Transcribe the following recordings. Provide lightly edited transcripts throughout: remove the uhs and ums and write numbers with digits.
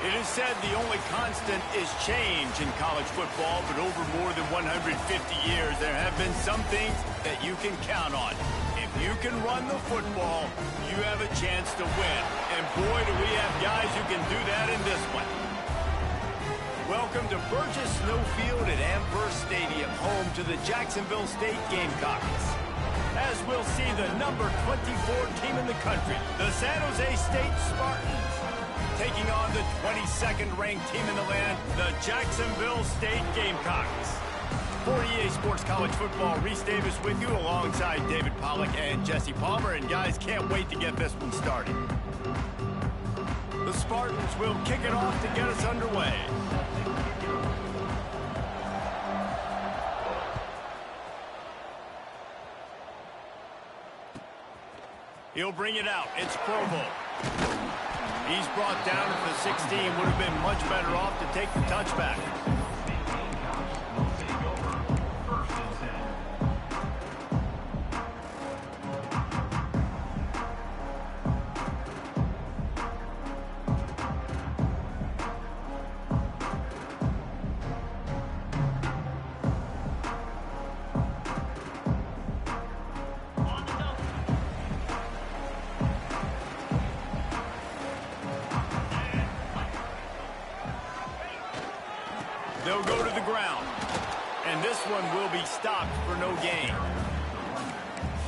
It is said the only constant is change in college football, but over more than 150 years, there have been some things that you can count on. If you can run the football, you have a chance to win. And boy, do we have guys who can do that in this one. Welcome to Burgess Snowfield at Amherst Stadium, home to the Jacksonville State Gamecocks. As we'll see the number 24 team in the country, the San Jose State Spartans, taking on the 22nd ranked team in the land, the Jacksonville State Gamecocks. For EA Sports College Football, Reese Davis with you alongside David Pollack and Jesse Palmer. And guys, can't wait to get this one started. The Spartans will kick it off to get us underway. He'll bring it out. It's Provo. He's brought down at the 16. Would have been much better off to take the touchback. They'll go to the ground, and this one will be stopped for no gain.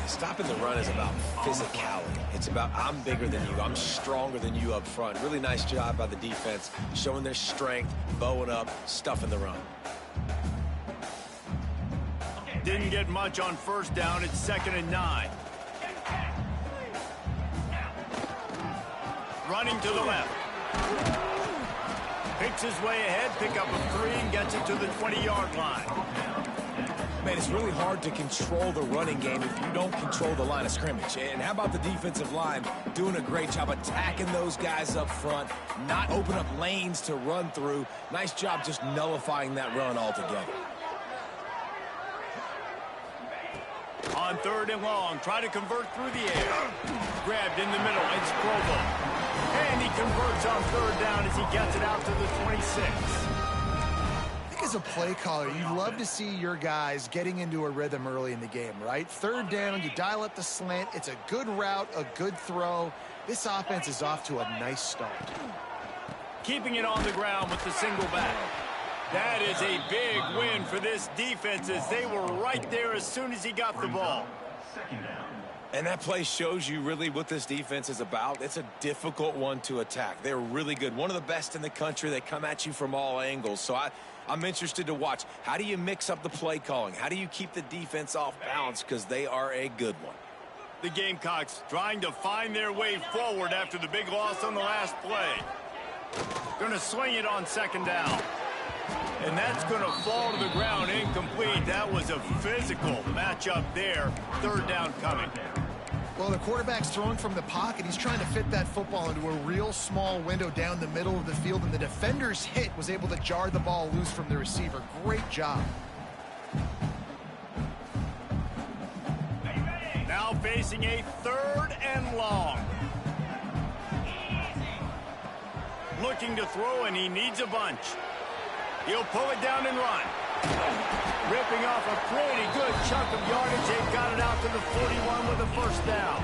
Stopping the run is about physicality. It's about I'm bigger than you, I'm stronger than you up front. Really nice job by the defense, showing their strength, bowing up, stuffing the run. Didn't get much on first down. It's 2nd and 9. Running to the left. Picks his way ahead, pick up a 3, and gets it to the 20-yard line. Man, it's really hard to control the running game if you don't control the line of scrimmage. And how about the defensive line doing a great job attacking those guys up front, not open up lanes to run through. Nice job just nullifying that run altogether. On 3rd and long, try to convert through the air. Grabbed in the middle, it's Provo. And he converts on 3rd down as he gets it out to the 26. I think as a play caller, you love to see your guys getting into a rhythm early in the game, right? 3rd down, you dial up the slant. It's a good route, a good throw. This offense is off to a nice start. Keeping it on the ground with the single back. That is a big win for this defense as they were right there as soon as he got the ball. And that play shows you really what this defense is about. It's a difficult one to attack. They're really good. One of the best in the country. They come at you from all angles. So I'm interested to watch. How do you mix up the play calling? How do you keep the defense off balance? Because they are a good one. The Gamecocks trying to find their way forward after the big loss on the last play. Going to swing it on 2nd down. And that's going to fall to the ground incomplete. That was a physical matchup there. 3rd down coming. Well, the quarterback's throwing from the pocket. He's trying to fit that football into a real small window down the middle of the field, and the defender's hit was able to jar the ball loose from the receiver. Great job. Now facing a 3rd and long. Looking to throw, and he needs a bunch. He'll pull it down and run. Ripping off a pretty good chunk of yardage. They've got it out to the 41 with a 1st down.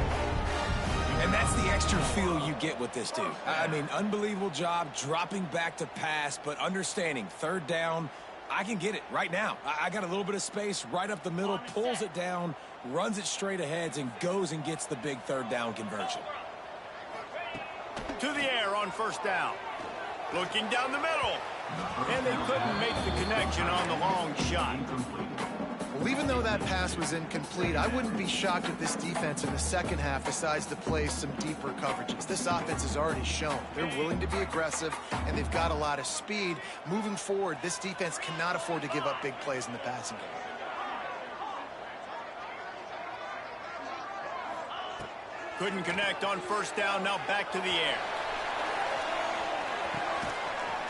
And that's the extra feel you get with this dude. I mean, unbelievable job dropping back to pass, but understanding 3rd down, I can get it right now. I got a little bit of space right up the middle, pulls it down, runs it straight ahead, and goes and gets the big 3rd down conversion. To the air on 1st down. Looking down the middle. And they couldn't make the connection on the long shot. Well, even though that pass was incomplete, I wouldn't be shocked if this defense in the second half decides to play some deeper coverages. This offense has already shown they're willing to be aggressive, and they've got a lot of speed. Moving forward, this defense cannot afford to give up big plays in the passing game. Couldn't connect on 1st down, now back to the air.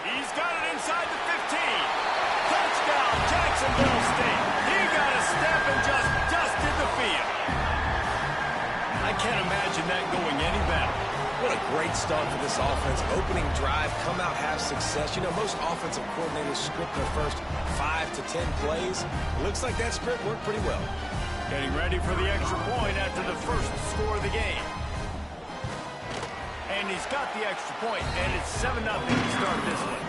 He's got it inside the 15. Touchdown, Jacksonville State. He got a step and just dusted the field. I can't imagine that going any better. What a great start for this offense. Opening drive, come out, have success. You know, most offensive coordinators script their first 5 to 10 plays. Looks like that script worked pretty well. Getting ready for the extra point after the first score of the game. And he's got the extra point, and it's 7-0 to start this one.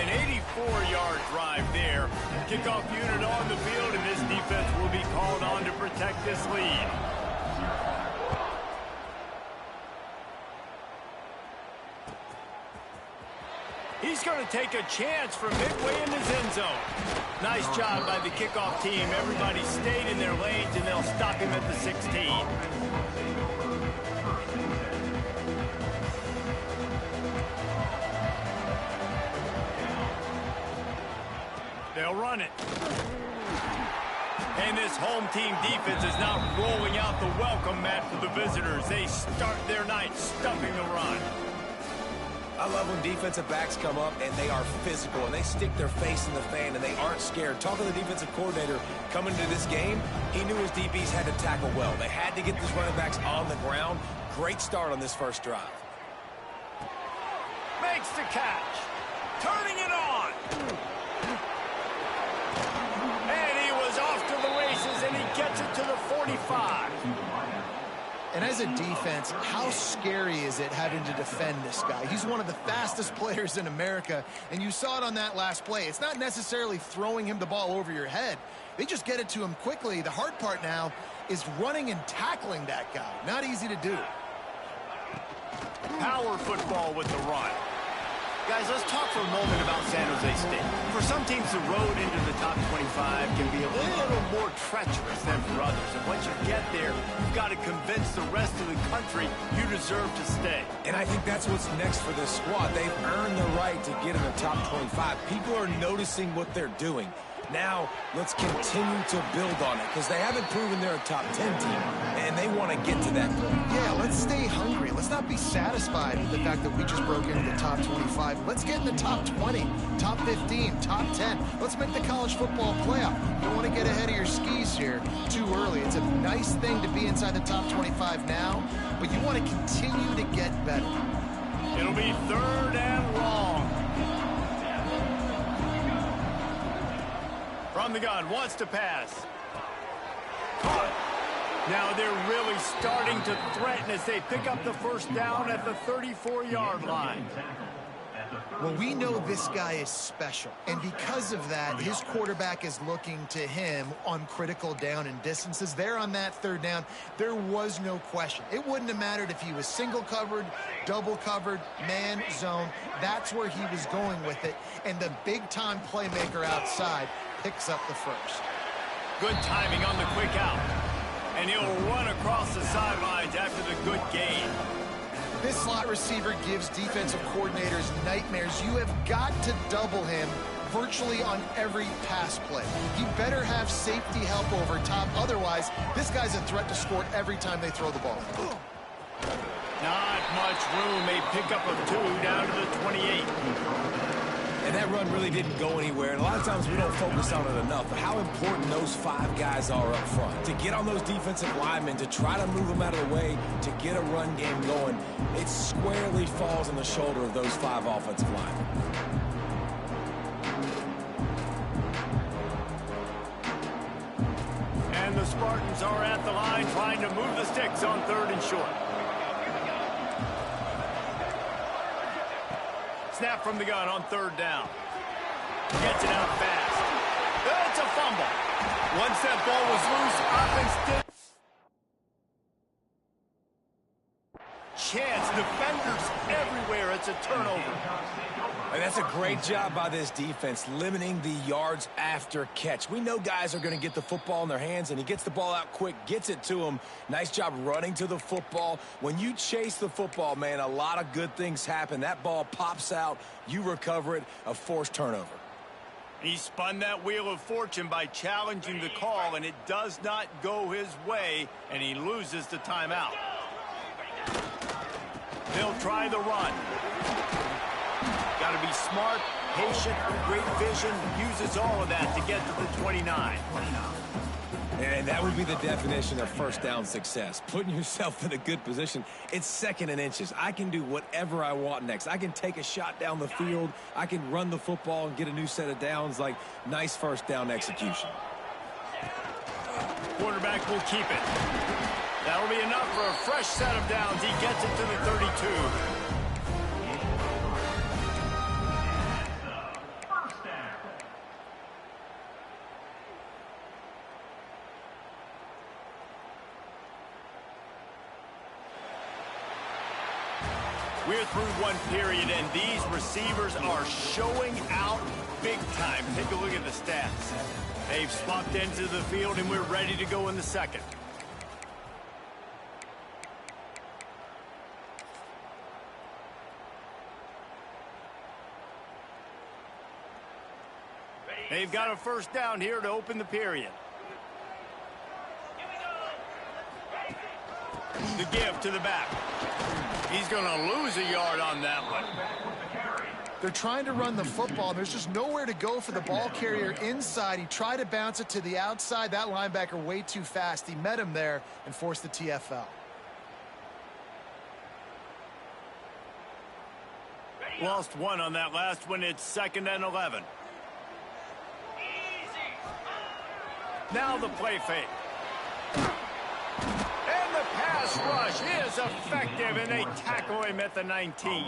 An 84-yard drive there. Kickoff unit on the field, and this defense will be called on to protect this lead. He's going to take a chance from midway in his end zone. Nice job by the kickoff team. Everybody stayed in their lanes, and they'll stop him at the 16. They'll run it. And this home team defense is now rolling out the welcome mat for the visitors. They start their night stuffing the run. I love when defensive backs come up and they are physical and they stick their face in the fan and they aren't scared. Talking to the defensive coordinator coming into this game, he knew his DBs had to tackle well. They had to get these running backs on the ground. Great start on this first drive. Makes the catch. Turning it on. And he was off to the races, and he gets it to the 45. And as a defense, how scary is it having to defend this guy? He's one of the fastest players in America, and you saw it on that last play. It's not necessarily throwing him the ball over your head. They just get it to him quickly. The hard part now is running and tackling that guy. Not easy to do. Power football with the run. Guys, let's talk for a moment about San Jose State. For some teams, the road into the top 25 can be a little more treacherous than for others. And once you get there, you've got to convince the rest of the country you deserve to stay. And I think that's what's next for this squad. They've earned the right to get in the top 25. People are noticing what they're doing. Now, let's continue to build on it because they haven't proven they're a top 10 team, and they want to get to that point. Yeah, let's stay hungry. Let's not be satisfied with the fact that we just broke into the top 25. Let's get in the top 20, top 15, top 10. Let's make the college football playoff. You don't want to get ahead of your skis here too early. It's a nice thing to be inside the top 25 now, but you want to continue to get better. It'll be 3rd and long. From the gun, wants to pass. Caught. Now they're really starting to threaten as they pick up the first down at the 34-yard line. Well, we know this guy is special, and because of that, his quarterback is looking to him on critical down and distances. There on that 3rd down, there was no question. It wouldn't have mattered if he was single covered, double covered, man, zone. That's where he was going with it, and the big-time playmaker outside picks up the first. Good timing on the quick out. And he'll run across the sidelines after the good gain. This slot receiver gives defensive coordinators nightmares. You have got to double him virtually on every pass play. He better have safety help over top. Otherwise, this guy's a threat to score every time they throw the ball. Not much room. A pickup of 2 down to the 28. And that run really didn't go anywhere. And a lot of times we don't focus on it enough. But how important those 5 guys are up front. To get on those defensive linemen, to try to move them out of the way, to get a run game going, it squarely falls on the shoulder of those 5 offensive linemen. And the Spartans are at the line trying to move the sticks on 3rd and short. Snap from the gun on 3rd down. Gets it out fast. It's a fumble. Once that ball was loose, offense did. Chance, defenders everywhere. It's a turnover. And that's a great job by this defense, limiting the yards after catch. We know guys are going to get the football in their hands, and he gets the ball out quick, gets it to him. Nice job running to the football. When you chase the football, man, a lot of good things happen. That ball pops out, you recover it, a forced turnover. He spun that wheel of fortune by challenging the call, and it does not go his way, and he loses the timeout. They'll try the run. Got to be smart patient, great vision, uses all of that to get to the 29. And that would be the definition of first down success. Putting yourself in a good position. It's second and inches. I can do whatever I want next. I can take a shot down the field. I can run the football and get a new set of downs. Like, nice first down execution. Quarterback will keep it. That'll be enough for a fresh set of downs. He gets it to the 32. We're through one period, and these receivers are showing out big time. Take a look at the stats. They've swapped into the field, and we're ready to go in the second. They've got a first down here to open the period. The give to the back. He's going to lose a yard on that one. They're trying to run the football. There's just nowhere to go for the ball carrier inside. He tried to bounce it to the outside. That linebacker way too fast. He met him there and forced the TFL. Lost one on that last one. It's 2nd and 11. Now the play fake. And the pass rush is effective, and they tackle him at the 19.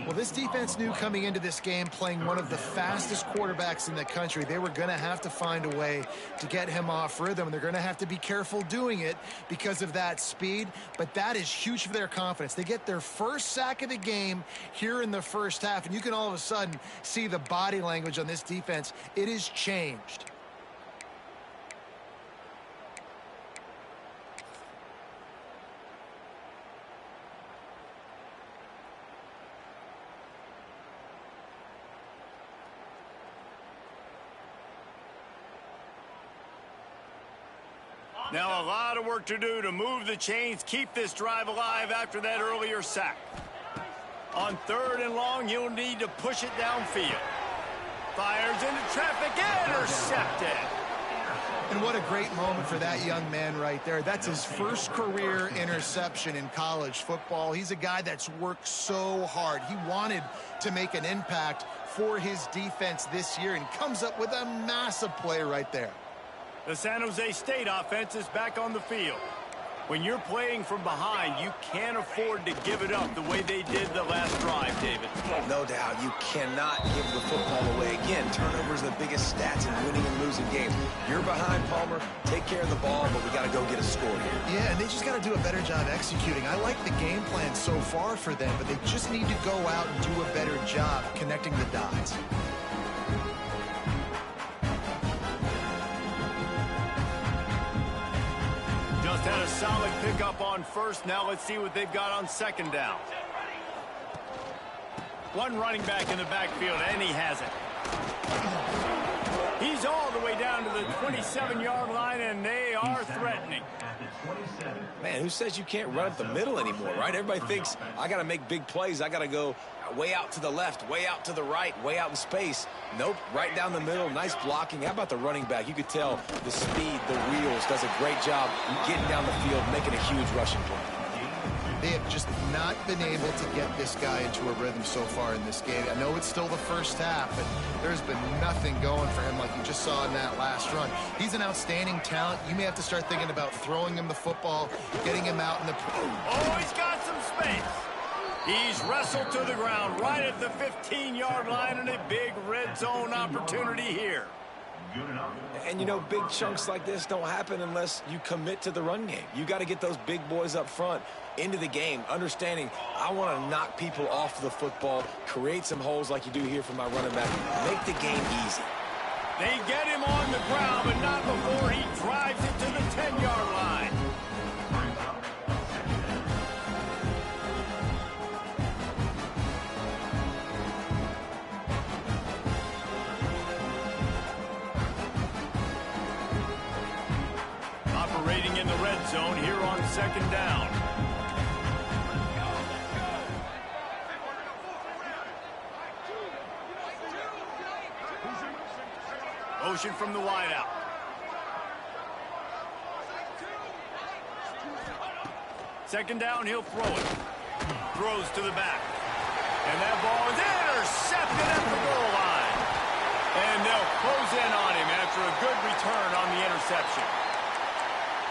Well, this defense knew coming into this game, playing one of the fastest quarterbacks in the country, they were going to have to find a way to get him off rhythm. They're going to have to be careful doing it because of that speed, but that is huge for their confidence. They get their first sack of the game here in the first half, and you can all of a sudden see the body language on this defense. It is changed. Now a lot of work to do to move the chains, keep this drive alive after that earlier sack. On 3rd and long, he'll need to push it downfield. Fires into traffic, intercepted. And what a great moment for that young man right there. That's his first career interception in college football. He's a guy that's worked so hard. He wanted to make an impact for his defense this year and comes up with a massive play right there. The San Jose State offense is back on the field. When you're playing from behind, you can't afford to give it up the way they did the last drive, David. No doubt. You cannot give the football away. Again, turnovers are the biggest stats in winning and losing games. You're behind, Palmer. Take care of the ball, but we got to go get a score here. Yeah, and they just got to do a better job executing. I like the game plan so far for them, but they just need to go out and do a better job connecting the dots. Just had a solid pickup on first. Now let's see what they've got on 2nd down. One running back in the backfield, and he has it. He's all the way down to the 27-yard line, and they are threatening. Man, who says you can't run up the middle anymore, right? Everybody thinks, I got to make big plays. I got to go way out to the left, way out to the right, way out in space. Nope, right down the middle. Nice blocking. How about the running back? You could tell the speed, the wheels, does a great job getting down the field, making a huge rushing play. They have just not been able to get this guy into a rhythm so far in this game. I know it's still the first half, but there's been nothing going for him like you just saw in that last run. He's an outstanding talent. You may have to start thinking about throwing him the football, getting him out in the... Oh, he's got some space. He's wrestled to the ground right at the 15-yard line, and a big red zone opportunity here. And, you know, big chunks like this don't happen unless you commit to the run game. You got to get those big boys up front into the game, understanding I want to knock people off the football, create some holes like you do here for my running back, make the game easy. They get him on the ground, but not before he drives it to the 10-yard line. Operating in the red zone here on 2nd down. Motion from the wideout. Second down, he'll throw it. Throws to the back. And that ball is intercepted at the goal line. And they'll close in on him after a good return on the interception.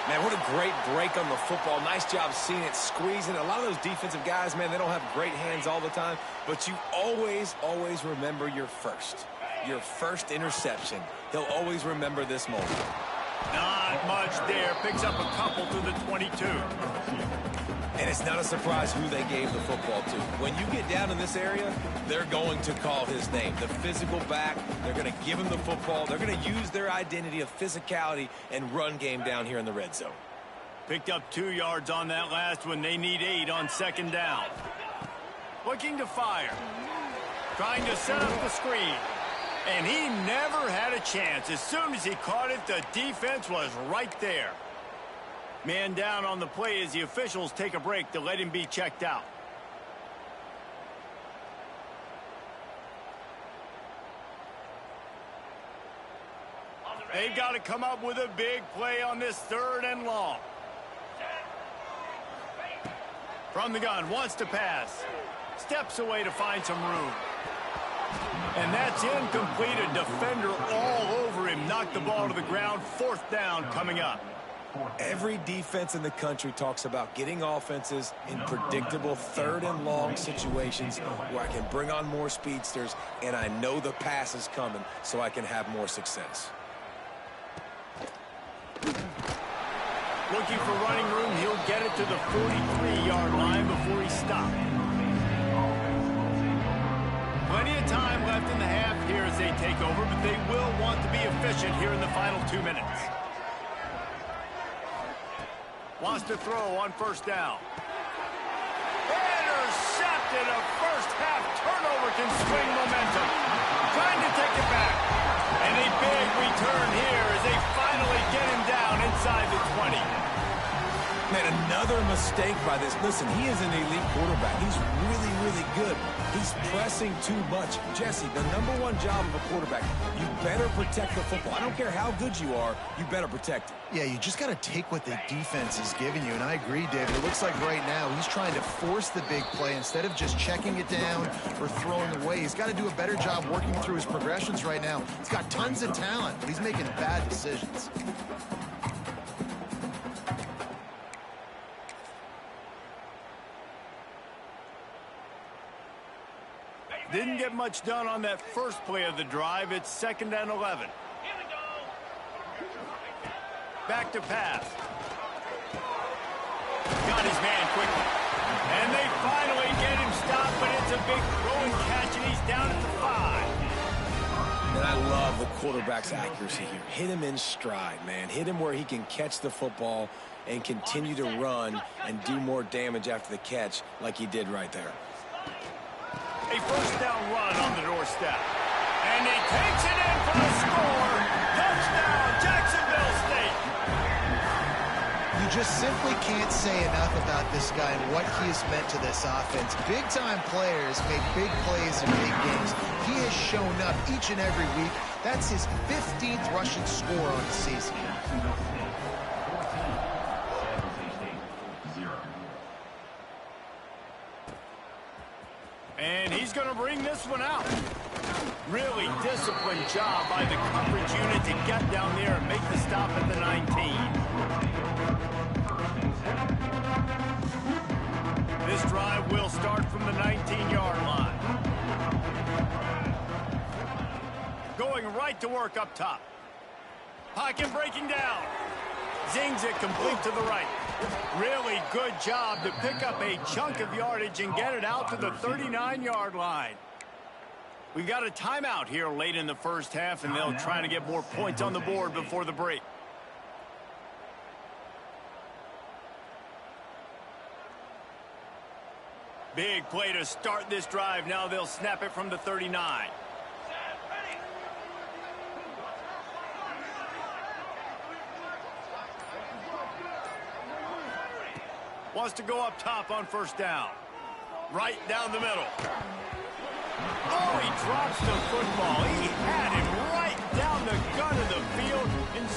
Man, what a great break on the football. Nice job seeing it, squeezing. A lot of those defensive guys, man, they don't have great hands all the time, but you always, always remember your first interception. He'll always remember this moment. Not much there. Picks up a couple to the 22. And it's not a surprise who they gave the football to. When you get down in this area, they're going to call his name. The physical back, they're going to give him the football. They're going to use their identity of physicality and run game down here in the red zone. Picked up 2 yards on that last one. They need 8 on second down. Looking to fire. Trying to set up the screen. And he never had a chance. As soon as he caught it, the defense was right there. Man down on the play as the officials take a break to let him be checked out. They've got to come up with a big play on this 3rd and long. From the gun, wants to pass. Steps away to find some room. And that's incomplete. A defender all over him. Knocked the ball to the ground. 4th down coming up. Every defense in the country talks about getting offenses in predictable 3rd and long situations where I can bring on more speedsters and I know the pass is coming so I can have more success. Looking for running room. He'll get it to the 43-yard line before he stopped. Plenty of time left in the half here as they take over, but they will want to be efficient here in the final 2 minutes. Wants to throw on 1st down. Intercepted. A first-half turnover can swing momentum. Trying to take it back. And a big return here as they finally get him down inside the 20. Man, another mistake by this. Listen, he is an elite quarterback. He's really, really good. He's pressing too much. Jesse, the #1 job of a quarterback, you better protect the football. I don't care how good you are, you better protect it. Yeah, you just got to take what the defense is giving you, and I agree, David. It looks like right now he's trying to force the big play instead of just checking it down or throwing away. He's got to do a better job working through his progressions right now. He's got tons of talent, but he's making bad decisions. Didn't get much done on that first play of the drive. It's 2nd and 11. Back to pass. Got his man quickly. And they finally get him stopped, but it's a big throw and catch, and he's down at the 5. And I love the quarterback's accuracy here. Hit him in stride, man. Hit him where he can catch the football and continue to run and do more damage after the catch like he did right there. A 1st down run on the doorstep. And he takes it in for the score. Touchdown, Jacksonville State. You just simply can't say enough about this guy and what he has meant to this offense. Big-time players make big plays in big games. He has shown up each and every week. That's his 15th rushing score on the season. And he's going to bring this one out. Really disciplined job by the coverage unit to get down there and make the stop at the 19. This drive will start from the 19-yard line. Going right to work up top. Pocket breaking down. Zings it complete to the right. Really good job to pick up a chunk of yardage and get it out to the 39-yard line. We've got a timeout here late in the first half, and they'll try to get more points on the board before the break. Big play to start this drive. Now they'll snap it from the 39. Wants to go up top on 1st down. Right down the middle. Oh, he drops the football. He had him right down the gut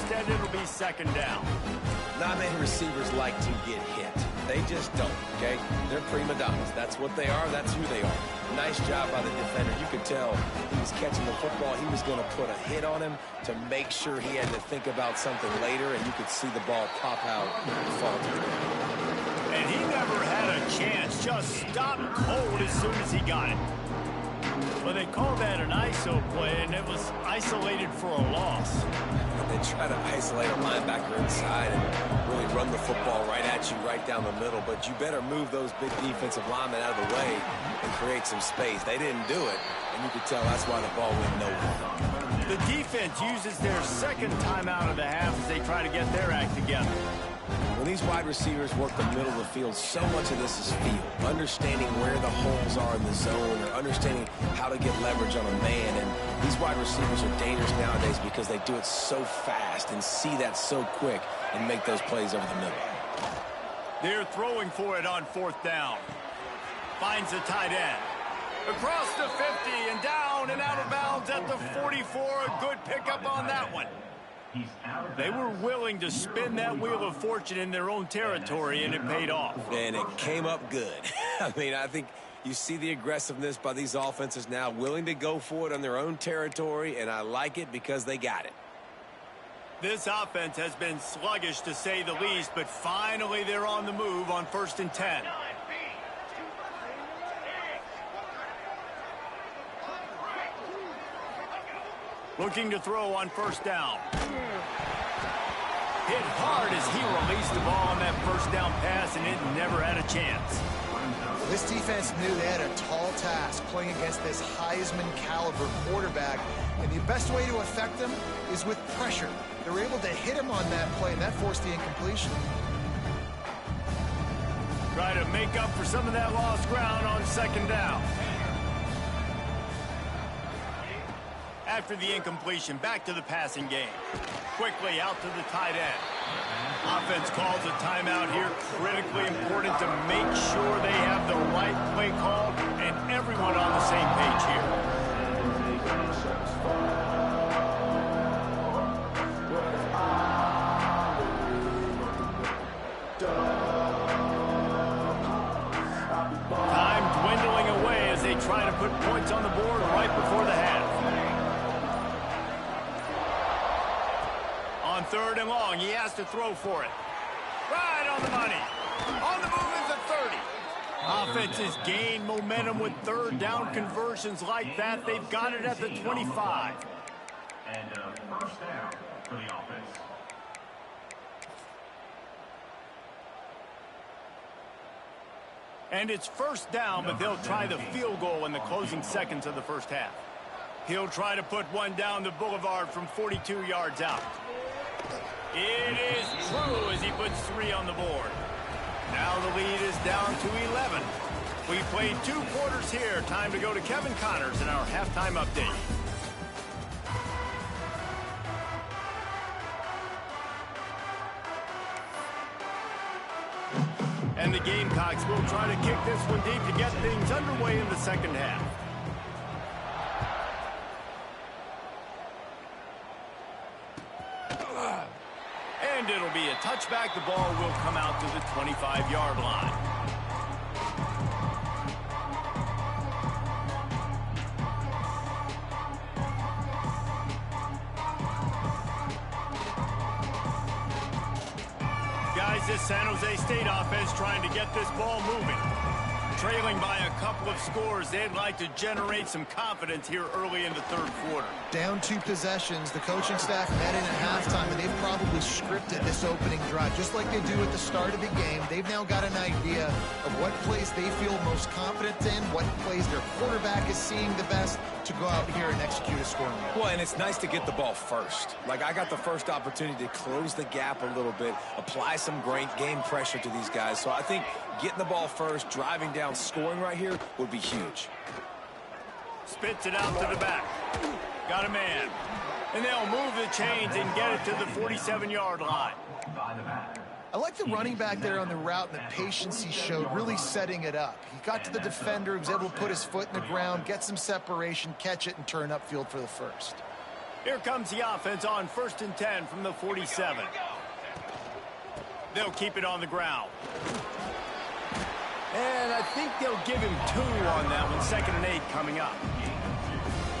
Instead, it'll be second down. Not many receivers like to get hit. They just don't, okay? They're prima donnas. That's what they are. That's who they are. Nice job by the defender. You could tell he was catching the football. He was going to put a hit on him to make sure he had to think about something later, and you could see the ball pop out and fall to the ground. And he never had a chance. Just stopped cold as soon as he got it. Well, they called that an ISO play, and it was isolated for a loss. They try to isolate a linebacker inside and really run the football right at you, right down the middle. But you better move those big defensive linemen out of the way and create some space. They didn't do it, and you could tell that's why the ball went nowhere. The defense uses their second timeout of the half as they try to get their act together. When these wide receivers work the middle of the field, so much of this is feel. Understanding where the holes are in the zone, or understanding how to get leverage on a man. And these wide receivers are dangerous nowadays because they do it so fast and see that so quick and make those plays over the middle. They're throwing for it on fourth down. Finds the tight end. Across the 50 and down and out of bounds at the 44. A good pickup on that one. They were willing to spin that wheel of fortune in their own territory, and it paid off. And it came up good. I mean, I think you see the aggressiveness by these offenses now, willing to go for it on their own territory, and I like it because they got it. This offense has been sluggish, to say the least, but finally they're on the move on 1st and 10. Looking to throw on 1st down. Hit hard as he released the ball on that 1st down pass, and it never had a chance. This defense knew they had a tall task playing against this Heisman caliber quarterback, and the best way to affect them is with pressure. They were able to hit him on that play, and that forced the incompletion. Try to make up for some of that lost ground on 2nd down. After the incompletion, back to the passing game. Quickly out to the tight end. Offense calls a timeout here. Critically important to make sure they have the right play call and everyone on the same page here. Time dwindling away as they try to put points on the board right before the half. On 3rd and long, he has to throw for it. Right on the money. On the move is the 30. Offenses gain momentum with 3rd down conversions like that. They've got it at the 25. And 1st down for the offense. And it's 1st down, but they'll try the field goal in the closing seconds of the 1st half. He'll try to put one down the boulevard from 42 yards out. It is true as he puts 3 on the board. Now the lead is down to 11. We played 2 quarters here. Time to go to Kevin Connors in our halftime update. And the Gamecocks will try to kick this one deep to get things underway in the 2nd half. And it'll be a touchback. The ball will come out to the 25-yard line. Guys, this San Jose State offense trying to get this ball moving. Trailing by a couple of scores, they'd like to generate some confidence here early in the 3rd quarter. Down 2 possessions, the coaching staff met in at halftime, and they've probably scripted this opening drive just like they do at the start of the game. They've now got an idea of what plays they feel most confident in, what plays their quarterback is seeing the best to go out here and execute a scoring drive. Well, and it's nice to get the ball first. Like, I got the first opportunity to close the gap a little bit, apply some great game pressure to these guys. So I think getting the ball first, driving down, scoring right here would be huge. Spits it out to the back. Got a man. And they'll move the chains and get it to the 47-yard line. I like the running back there on the route and the patience he showed, really setting it up. He got to the defender, he was able to put his foot in the ground, get some separation, catch it, and turn upfield for the 1st. Here comes the offense on 1st and 10 from the 47. They'll keep it on the ground. And I think they'll give him 2 on that one. 2nd and 8 coming up.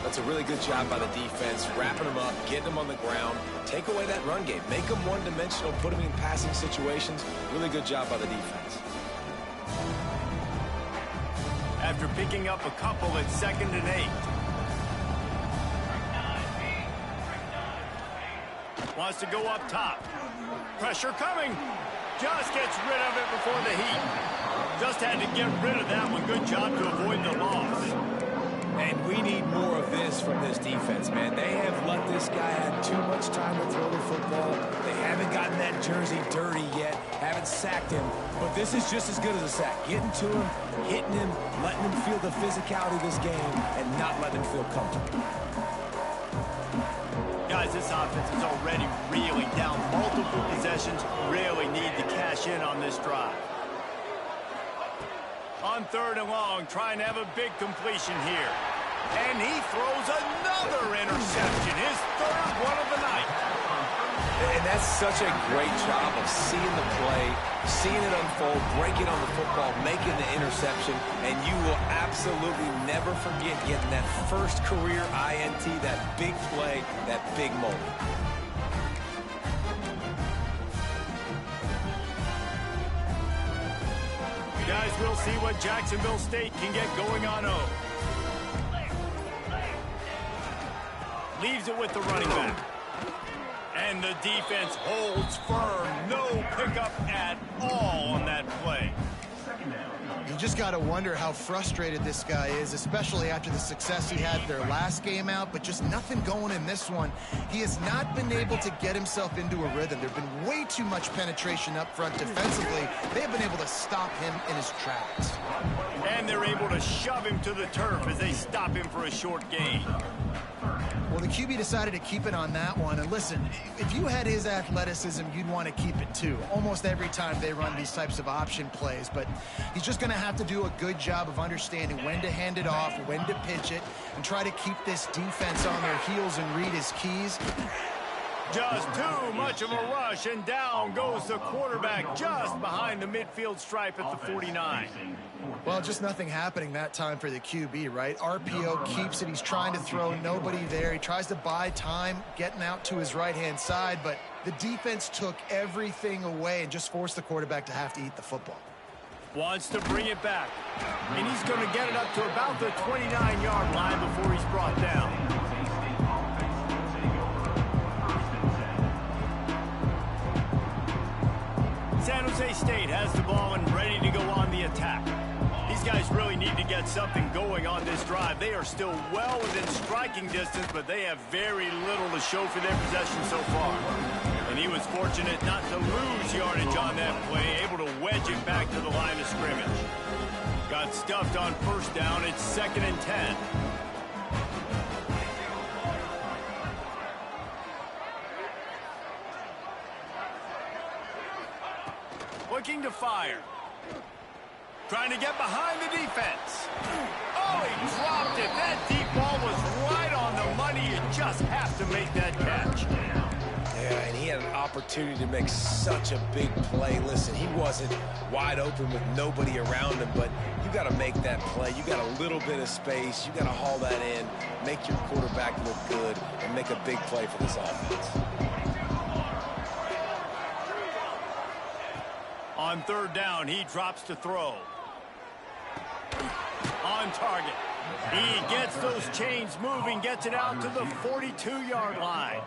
That's a really good job by the defense, wrapping them up, getting them on the ground. Take away that run game. Make them one-dimensional, put them in passing situations. Really good job by the defense. After picking up a couple, it's 2nd and 8. Wants to go up top. Pressure coming. Just gets rid of it before the heat. Just had to get rid of that one. Good job to avoid the loss. And we need more of this from this defense, man. They have let this guy have too much time to throw the football. They haven't gotten that jersey dirty yet, haven't sacked him. But this is just as good as a sack. Getting to him, hitting him, letting him feel the physicality of this game, and not letting him feel comfortable. Guys, this offense is already reeling down. Multiple possessions, really need to cash in on this drive. On 3rd and long, trying to have a big completion here. And he throws another interception, his 3rd one of the night. And that's such a great job of seeing the play, seeing it unfold, breaking on the football, making the interception, and you will absolutely never forget getting that first career INT, that big play, that big moment. Guys, we'll see what Jacksonville State can get going on O. Leaves it with the running back. And the defense holds firm. No pickup at all on that play. You just got to wonder how frustrated this guy is, especially after the success he had their last game out, but just nothing going in this one. He has not been able to get himself into a rhythm. There's been way too much penetration up front defensively. They've been able to stop him in his tracks. And they're able to shove him to the turf as they stop him for a short gain. Well, the QB decided to keep it on that one. And listen, if you had his athleticism, you'd want to keep it too. Almost every time they run these types of option plays. But he's just going to have to do a good job of understanding when to hand it off, when to pitch it, and try to keep this defense on their heels and read his keys. Just too much of a rush, and down goes the quarterback just behind the midfield stripe at the 49. Well, just nothing happening that time for the QB, right? RPO keeps it. He's trying to throw, nobody there. He tries to buy time, getting out to his right-hand side, but the defense took everything away and just forced the quarterback to have to eat the football. Wants to bring it back, and he's going to get it up to about the 29-yard line before he's brought down. San Jose State has the ball and ready to go on the attack. These guys really need to get something going on this drive. They are still well within striking distance, but they have very little to show for their possession so far. And he was fortunate not to lose yardage on that play, able to wedge it back to the line of scrimmage. Got stuffed on 1st down. It's 2nd and 10. Looking to fire. Trying to get behind the defense. Oh, he dropped it. That deep ball was right on the money. You just have to make that catch. Yeah, and he had an opportunity to make such a big play. Listen, he wasn't wide open with nobody around him, but you got to make that play. You got a little bit of space. You got to haul that in, make your quarterback look good, and make a big play for this offense. On 3rd down, he drops to throw. On target. He gets those chains moving, gets it out to the 42-yard line.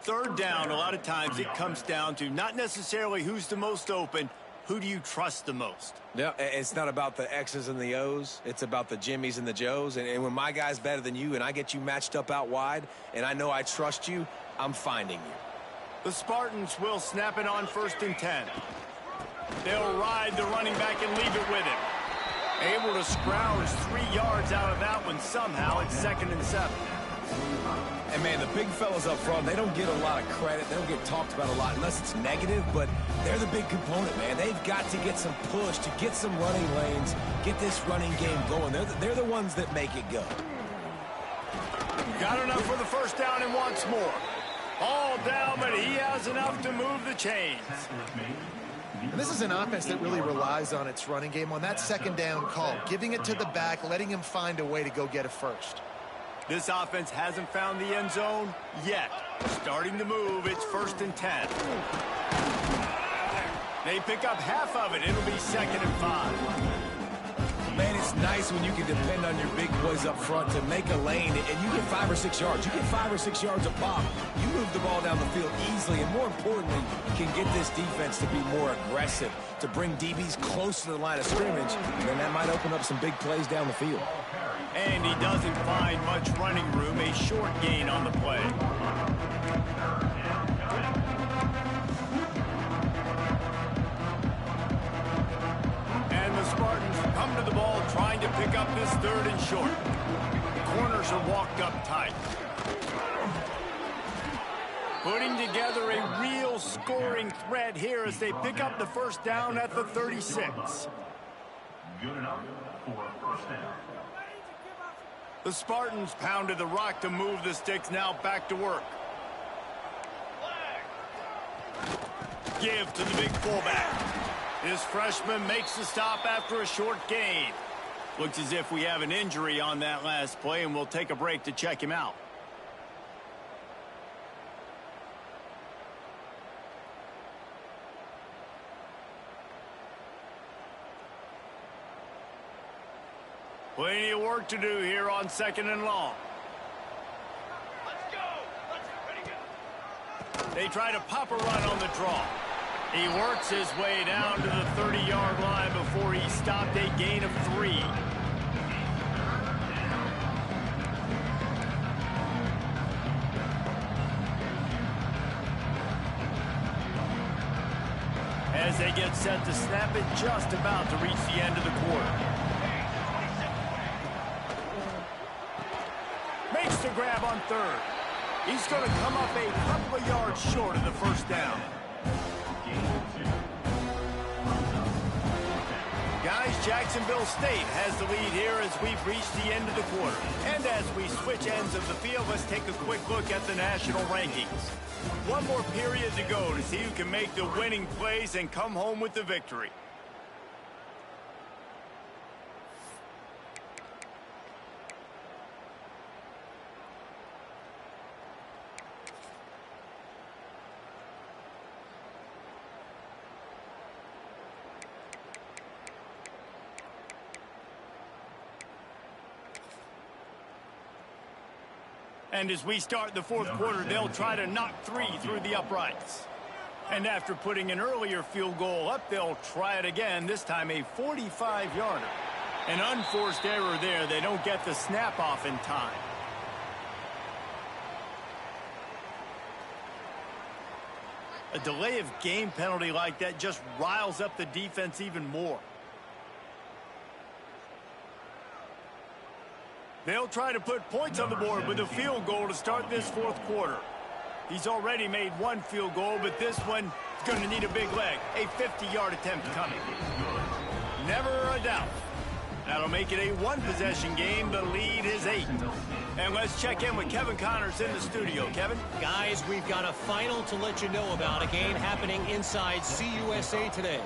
3rd down, a lot of times it comes down to not necessarily who's the most open, who do you trust the most? Yeah, it's not about the X's and the O's. It's about the Jimmies and the Joes. And when my guy's better than you and I get you matched up out wide and I know I trust you, I'm finding you. The Spartans will snap it on 1st and 10. They'll ride the running back and leave it with him. Able to scrounge 3 yards out of that one somehow. It's 2nd and 7. And, man, the big fellas up front, they don't get a lot of credit. They don't get talked about a lot unless it's negative, but they're the big component, man. They've got to get some push to get some running lanes, get this running game going. They're the ones that make it go. Got enough for the first down and wants more. All down, but he has enough to move the chains. And this is an offense that really relies on its running game on that second down call, giving it to the back, letting him find a way to go get a first. This offense hasn't found the end zone yet. Starting to move, it's 1st and 10. They pick up half of it. It'll be 2nd and 5. Man, it's nice when you can depend on your big boys up front to make a lane, and you get 5 or 6 yards. You get 5 or 6 yards a pop. You move the ball down the field easily, and more importantly, can get this defense to be more aggressive, to bring DBs close to the line of scrimmage, and then that might open up some big plays down the field. And he doesn't find much running room, a short gain on the play. And the Spartans come to the ball trying to pick up this 3rd and short. The corners are walked up tight. Putting together a real scoring threat here as they pick up the first down at the 36. Good enough for a first down. The Spartans pounded the rock to move the sticks, now back to work. Give to the big fullback. This freshman makes the stop after a short gain. Looks as if we have an injury on that last play, and we'll take a break to check him out. Plenty of work to do here on 2nd and long. Let's go. They try to pop a run on the draw. He works his way down to the 30-yard line before he stopped, a gain of 3. As they get set to snap it, just about to reach the end of the quarter. Makes the grab on 3rd. He's going to come up a couple of yards short of the first down. Guys, Jacksonville State has the lead here as we've reached the end of the quarter. And as we switch ends of the field, let's take a quick look at the national rankings. One more period to go to see who can make the winning plays and come home with the victory. And as we start the 4th quarter, they'll try to knock 3 through the uprights. And after putting an earlier field goal up, they'll try it again, this time a 45-yarder. An unforced error there. They don't get the snap off in time. A delay of game penalty like that just riles up the defense even more. They'll try to put points on the board with a field goal to start this 4th quarter. He's already made 1 field goal, but this one is going to need a big leg. A 50-yard attempt coming. Never a doubt. That'll make it a 1-possession game. The lead is 8. And let's check in with Kevin Connors in the studio. Kevin? Guys, we've got a final to let you know about, a game happening inside CUSA today.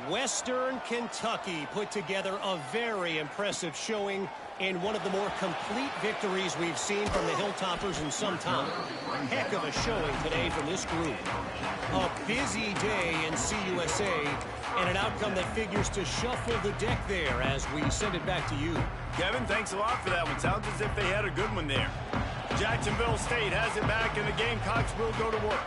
Western Kentucky put together a very impressive showing in one of the more complete victories we've seen from the Hilltoppers in some time. Heck of a showing today from this group. A busy day in CUSA and an outcome that figures to shuffle the deck there as we send it back to you. Kevin, thanks a lot for that one. Sounds as if they had a good one there. Jacksonville State has it back, and the Gamecocks will go to work.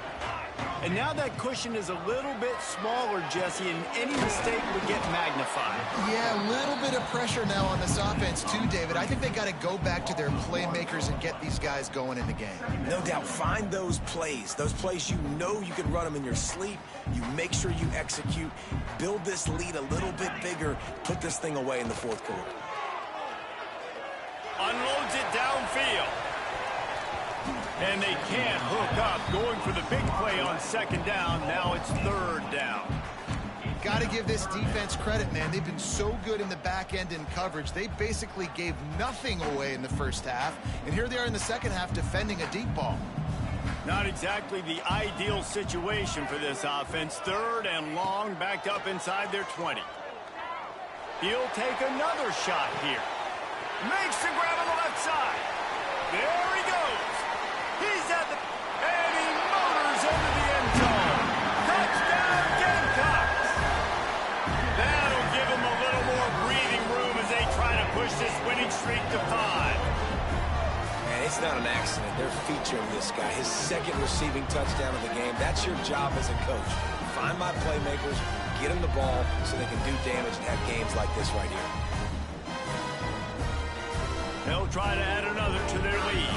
And now that cushion is a little bit smaller, Jesse, and any mistake would get magnified. Yeah, a little bit of pressure now on this offense too, David. I think they got to go back to their playmakers and get these guys going in the game. No doubt. Find those plays you know you can run them in your sleep. You make sure you execute. Build this lead a little bit bigger. Put this thing away in the 4th quarter. Unloads it downfield. And they can't hook up, going for the big play on 2nd down. Now it's 3rd down. Got to give this defense credit, man. They've been so good in the back end in coverage. They basically gave nothing away in the first half, and here they are in the second half defending a deep ball. Not exactly the ideal situation for this offense. 3rd and long, backed up inside their 20. He'll take another shot here. Makes the grab on the left side. There he goes. He's at the... and he motors into the end zone. Touchdown, Gamecocks. That'll give him a little more breathing room as they try to push this winning streak to 5. And it's not an accident. They're featuring this guy. His 2nd receiving touchdown of the game. That's your job as a coach. Find my playmakers, get them the ball so they can do damage and have games like this right here. They'll try to add another to their lead.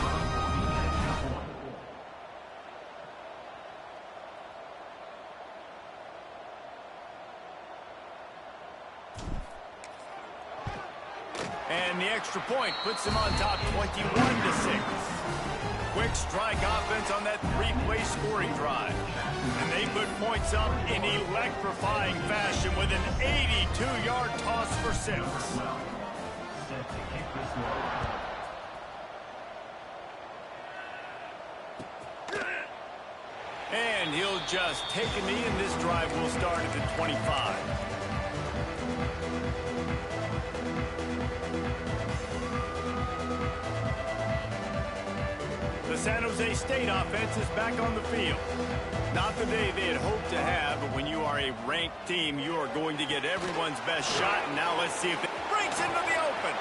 And the extra point puts them on top 21-6. Quick strike offense on that 3-play scoring drive. And they put points up in electrifying fashion with an 82-yard toss for 6. And he'll just take a knee, and this drive will start at the 25. The San Jose State offense is back on the field. Not the day they had hoped to have, but when you are a ranked team, you are going to get everyone's best shot. And now let's see if it breaks into the open.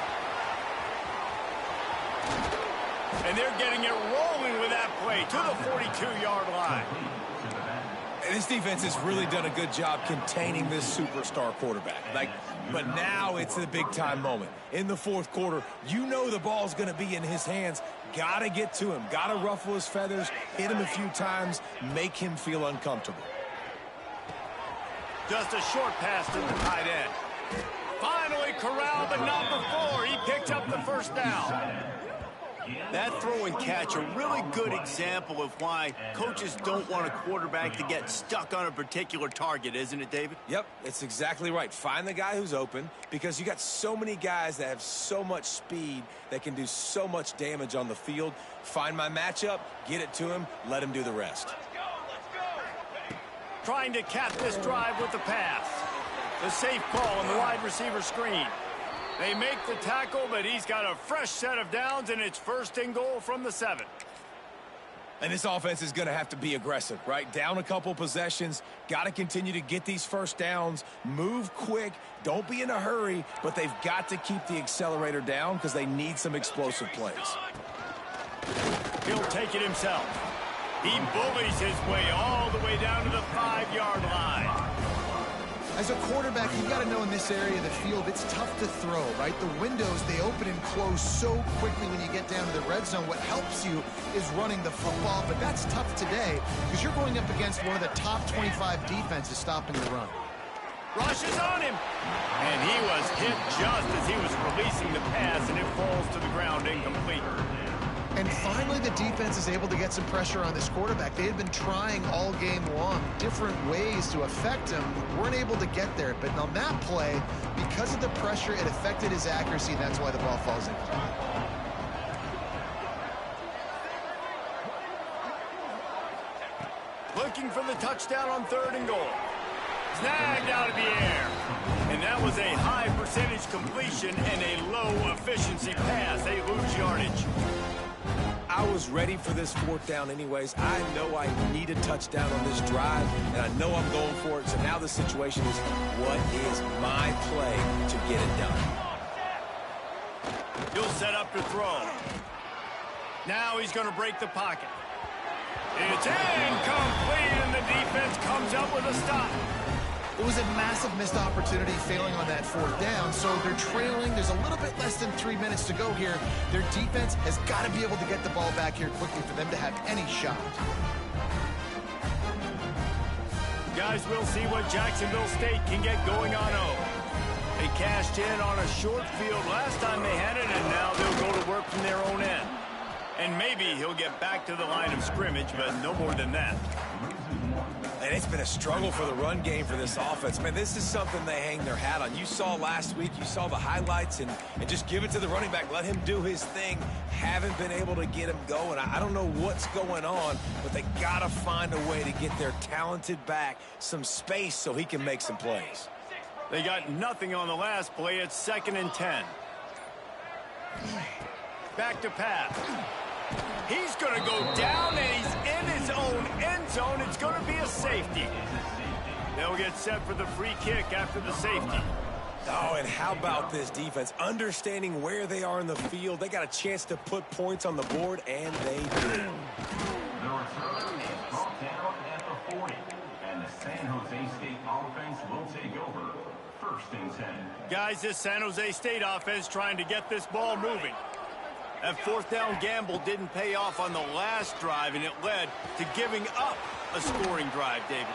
And they're getting it rolling with that play to the 42-yard line. And this defense has really done a good job containing this superstar quarterback. But now it's the big-time moment. In the 4th quarter, you know the ball's going to be in his hands. Got to get to him. Got to ruffle his feathers, hit him a few times, make him feel uncomfortable. Just a short pass to the tight end. Finally corralled, but not before. He picked up the first down. That throw and catch, a really good example of why coaches don't want a quarterback to get stuck on a particular target, isn't it, David? Yep, it's exactly right. Find the guy who's open, because you got so many guys that have so much speed that can do so much damage on the field. Find my matchup, get it to him, let him do the rest. Trying to cap this drive with the pass. The safe call on the wide receiver screen. They make the tackle, but he's got a fresh set of downs, and it's 1st and goal from the 7. And this offense is going to have to be aggressive, right? Down a couple possessions, got to continue to get these first downs, move quick, don't be in a hurry, but they've got to keep the accelerator down because they need some explosive plays. He'll take it himself. He bullies his way all the way down to the 5-yard line. As a quarterback, you got to know in this area of the field, it's tough to throw, right? The windows, they open and close so quickly when you get down to the red zone. What helps you is running the football, but that's tough today because you're going up against one of the top 25 defenses stopping the run. Rushes on him, and he was hit just as he was releasing the pass, and it falls to the ground incomplete. And finally, the defense is able to get some pressure on this quarterback. They had been trying all game long different ways to affect him, weren't able to get there. But on that play, because of the pressure, it affected his accuracy, and that's why the ball falls in. Looking for the touchdown on 3rd and goal. Snagged out of the air. And that was a high percentage completion and a low efficiency pass. They lose yardage. I was ready for this 4th down anyways. I know I need a touchdown on this drive, and I know I'm going for it. So now the situation is, what is my play to get it done? He'll set up to throw. Now he's going to break the pocket. It's incomplete, and the defense comes up with a stop. It was a massive missed opportunity failing on that 4th down, so they're trailing. There's a little bit less than 3 minutes to go here. Their defense has got to be able to get the ball back here quickly for them to have any shot. Guys, we'll see what Jacksonville State can get going on O. They cashed in on a short field last time they had it, and now they'll go to work from their own end. And maybe he'll get back to the line of scrimmage, but no more than that. And it's been a struggle for the run game for this offense. Man, this is something they hang their hat on. You saw last week, you saw the highlights, and just give it to the running back. Let him do his thing. Haven't been able to get him going. I don't know what's going on, but they got to find a way to get their talented back some space so he can make some plays. They got nothing on the last play. It's 2nd and 10. Back to pass. He's going to go down, and he's in his own end zone. It's going to be a safety. They'll get set for the free kick after the safety. Oh, and how about this defense? Understanding where they are in the field. They got a chance to put points on the board, and they did. The return is brought down at the 40. And the San Jose State offense will take over 1st and 10. Guys, this San Jose State offense trying to get this ball moving. That 4th down gamble didn't pay off on the last drive, and it led to giving up a scoring drive, David.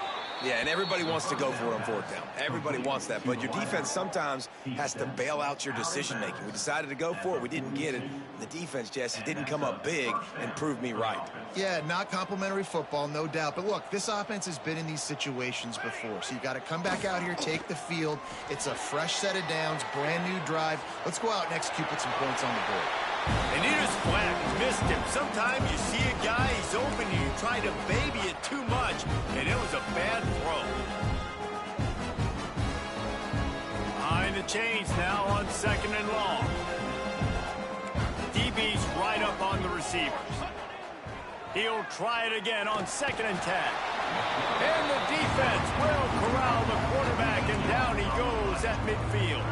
Yeah, and everybody wants to go for it on 4th down. Everybody wants that, but your defense sometimes has to bail out your decision-making. We decided to go for it. We didn't get it. The defense, Jesse, didn't come up big and prove me right. Yeah, not complimentary football, no doubt. But look, this offense has been in these situations before. So you got to come back out here, take the field. It's a fresh set of downs, brand new drive. Let's go out and execute, put some points on the board. And he just flat missed him. Sometimes you see a guy, he's open, and you try to baby it too much, and it was a bad throw. Behind the chains now on 2nd and long. DB's right up on the receivers. He'll try it again on 2nd and 10. And the defense will corral the quarterback, and down he goes at midfield.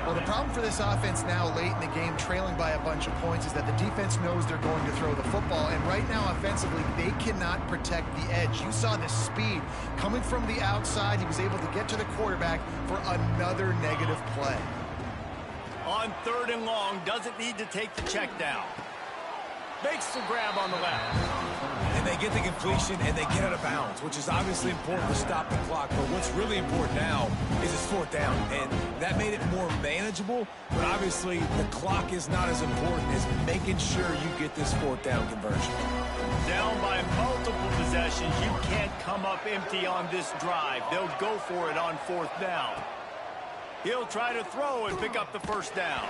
Well, the problem for this offense now late in the game, trailing by a bunch of points, is that the defense knows they're going to throw the football. And right now, offensively, they cannot protect the edge. You saw the speed coming from the outside. He was able to get to the quarterback for another negative play. On 3rd and long, doesn't need to take the check down. Makes the grab on the left. And they get the completion, and they get out of bounds, which is obviously important to stop the clock. But what's really important now is it's 4th down, and that made it more manageable. But obviously, the clock is not as important as making sure you get this 4th down conversion. Down by multiple possessions, you can't come up empty on this drive. They'll go for it on 4th down. He'll try to throw and pick up the 1st down.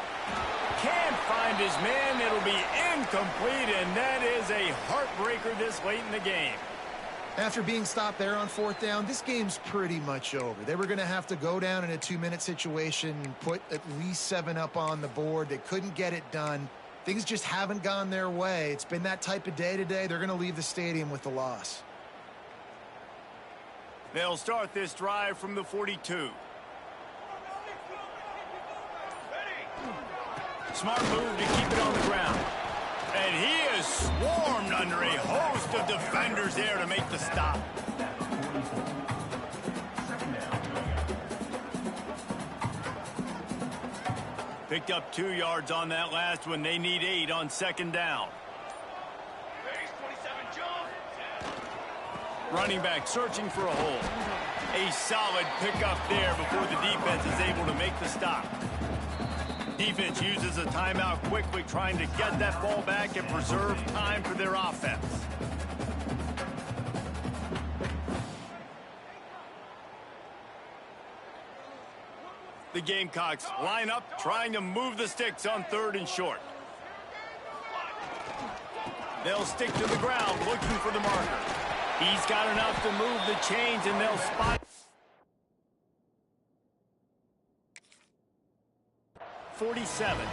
Can't find his man. It'll be incomplete, and that is a heartbreaker this late in the game. After being stopped there on 4th down, this game's pretty much over. They were going to have to go down in a 2-minute situation and put at least 7 up on the board. They couldn't get it done. Things just haven't gone their way. It's been that type of day today. They're going to leave the stadium with the loss. They'll start this drive from the 42. Smart move to keep it on the ground. And he is swarmed under a host of defenders there to make the stop. Picked up 2 yards on that last one. They need 8 on 2nd down. Running back searching for a hole. A solid pickup there before the defense is able to make the stop. Defense uses a timeout quickly, trying to get that ball back and preserve time for their offense. The Gamecocks line up, trying to move the sticks on 3rd and short. They'll stick to the ground, looking for the marker. He's got enough to move the chains, and they'll spot 47.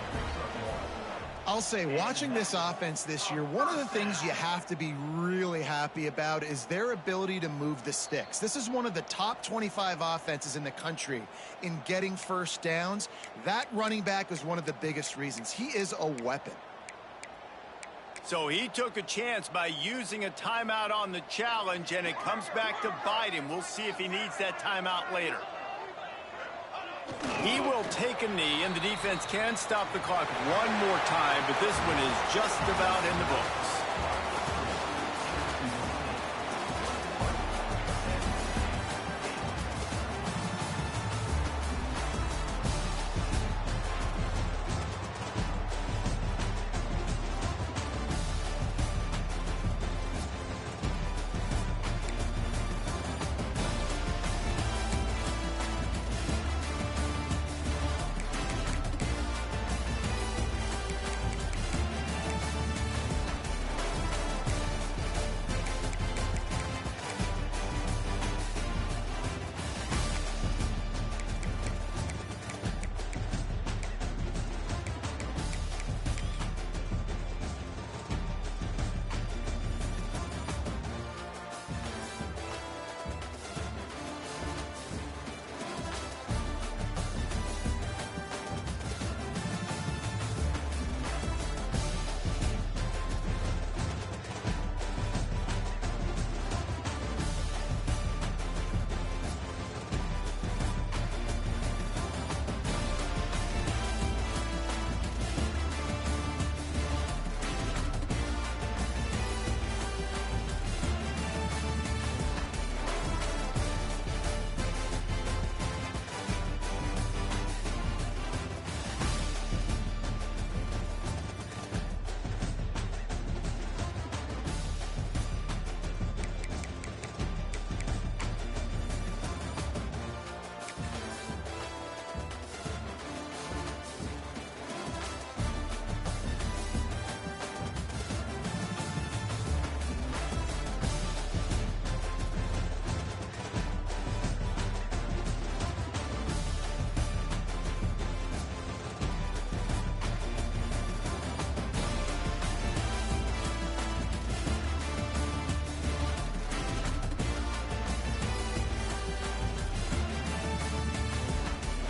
I'll say, watching this offense this year, one of the things you have to be really happy about is their ability to move the sticks. This is one of the top 25 offenses in the country in getting 1st downs. That running back is one of the biggest reasons. He is a weapon. So he took a chance by using a timeout on the challenge, and it comes back to bite him. We'll see if he needs that timeout later. He will take a knee, and the defense can stop the clock one more time, but this one is just about in the books.